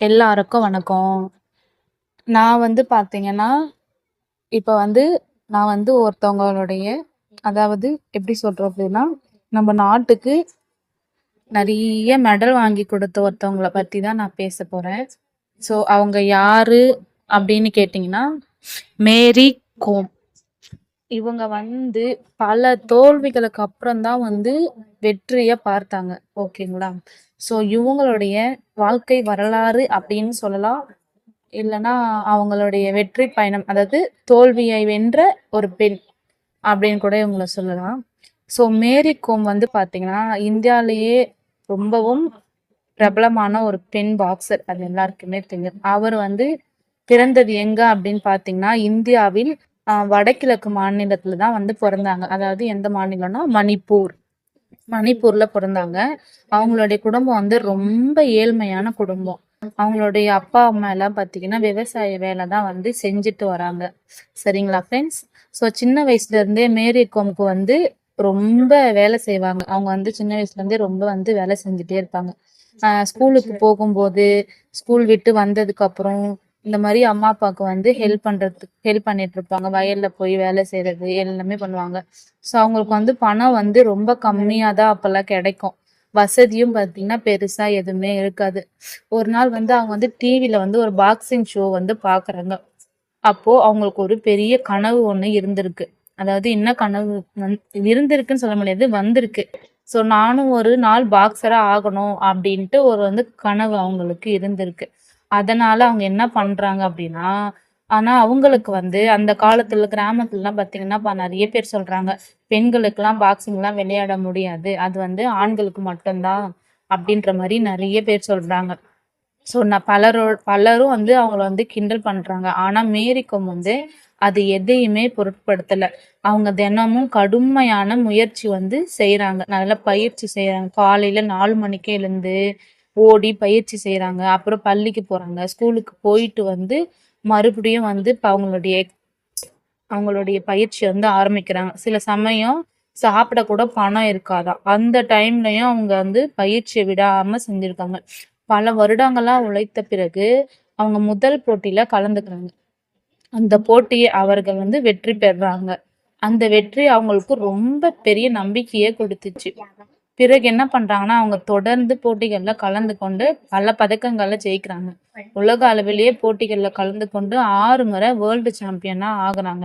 எல்லாருக்கும் வணக்கம். நான் வந்து பார்த்தீங்கன்னா, இப்ப வந்து நான் வந்து ஒருத்தவங்களுடைய அதாவது எப்படி சொல்றோம் அப்படின்னா, நம்ம நாட்டுக்கு நெறைய மெடல் வாங்கி குடுத்த ஒருத்தவங்கள பத்தி தான் நான் பேசப் போறேன். ஸோ அவங்க யாரு அப்படின்னு கேட்டீங்கன்னா, மேரி கோம். இவங்க வந்து பல தோல்விகளுக்கு அப்புறம் தான் வந்து வெற்றிய பார்த்தாங்க. ஓகேங்களா? ஸோ இவங்களுடைய வாழ்க்கை வரலாறு அப்படின்னு சொல்லலாம். இல்லன்னா அவங்களுடைய வெற்றி பயணம். அதாவது தோல்வியை வென்ற ஒரு பெண் அப்படின்னு கூட இவங்கள சொல்லலாம். ஸோ மேரி கோம் வந்து பார்த்தீங்கன்னா, இந்தியாலயே ரொம்பவும் பிரபலமான ஒரு பெண் பாக்ஸர். அது எல்லாருக்குமே தெரியும். அவர் வந்து பிறந்தது எங்க அப்படின்னு பார்த்தீங்கன்னா, இந்தியாவில் வடகிழக்கு மாநிலத்துல தான் வந்து பொறந்தாங்க. அதாவது எந்த மாநிலம்னா மணிப்பூர். மணிப்பூர்ல பொறந்தாங்க. அவங்களுடைய குடும்பம் வந்து ரொம்ப ஏழ்மையான குடும்பம். அவங்களுடைய அப்பா, அம்மா எல்லாம் பார்த்தீங்கன்னா, விவசாய வேலை தான் வந்து செஞ்சுட்டு வராங்க. சரிங்களா ஃப்ரெண்ட்ஸ்? ஸோ சின்ன வயசுல இருந்தே மேரி கோம்க்கு வந்து ரொம்ப வேலை செய்வாங்க. அவங்க வந்து சின்ன வயசுல இருந்தே ரொம்ப வந்து வேலை செஞ்சுட்டே இருப்பாங்க. ஸ்கூலுக்கு போகும்போது, ஸ்கூல் விட்டு வந்ததுக்கு அப்புறம், இந்த மாரி அம்மா, அப்பாவுக்கு வந்து ஹெல்ப் பண்ணிட்டு இருப்பாங்க. வயல்ல போய் வேலை செய்றது எல்லாமே பண்ணுவாங்க. ஸோ அவங்களுக்கு வந்து பணம் வந்து ரொம்ப கம்மியா தான் அப்பல்லாம் கிடைக்கும். வசதியும் பார்த்தீங்கன்னா, பெருசா எதுவுமே இருக்காது. ஒரு நாள் வந்து அவங்க வந்து டிவில வந்து ஒரு பாக்ஸிங் ஷோ வந்து பார்க்குறாங்க. அப்போ அவங்களுக்கு ஒரு பெரிய கனவு ஒண்ணு இருந்திருக்கு. அதாவது என்ன கனவு இருந்திருக்குன்னு சொல்ல முடியாது, வந்திருக்கு. ஸோ நானும் ஒரு நாள் பாக்ஸரா ஆகணும் அப்படின்ட்டு ஒரு வந்து கனவு அவங்களுக்கு இருந்திருக்கு. அதனால அவங்க என்ன பண்றாங்க அப்படின்னா, ஆனா அவங்களுக்கு வந்து அந்த காலத்துல கிராமத்துலலாம் பார்த்தீங்கன்னா, நெறைய பேர் சொல்றாங்க, பெண்களுக்கெல்லாம் பாக்ஸிங்லாம் விளையாட முடியாது. அது வந்து ஆண்களுக்கு மட்டும் தான் அப்படின்ற மாரி நெறைய பேர் சொல்றாங்க. ஸோ நான் பலரும் வந்து அவங்கள வந்து கிண்டல் பண்றாங்க. ஆனா மேரி கோம் வந்து அது எதையுமே பொருட்படுத்தல. அவங்க தினமும் கடுமையான முயற்சி வந்து செய்றாங்க. நல்லா பயிற்சி செய்றாங்க. காலையில 4 மணிக்கே எழுந்து ஓடி பயிற்சி செய்றாங்க. அப்புறம் பள்ளிக்கு போறாங்க. ஸ்கூலுக்கு போயிட்டு வந்து மறுபடியும் வந்து இப்ப அவங்களுடைய பயிற்சிய வந்து ஆரம்பிக்கிறாங்க. சில சமயம் சாப்பிட கூட பணம் இருக்காதாம். அந்த டைம்லயும் அவங்க வந்து பயிற்சிய விடாம செஞ்சிருக்காங்க. பல வருடங்களா உழைத்த பிறகு அவங்க முதல் போட்டியில கலந்துக்கிறாங்க. அந்த போட்டியை அவர்கள் வந்து வெற்றி பெறுறாங்க. அந்த வெற்றி அவங்களுக்கு ரொம்ப பெரிய நம்பிக்கைய குடுத்துச்சு. பிறகு என்ன பண்றாங்கன்னா, அவங்க தொடர்ந்து போட்டிகள்ல கலந்து கொண்டு பல பதக்கங்கள ஜெயிக்கிறாங்க. உலக அளவிலேயே போட்டிகள்ல கலந்து கொண்டு 6 முறை வேர்ல்டு சாம்பியனா ஆகுறாங்க.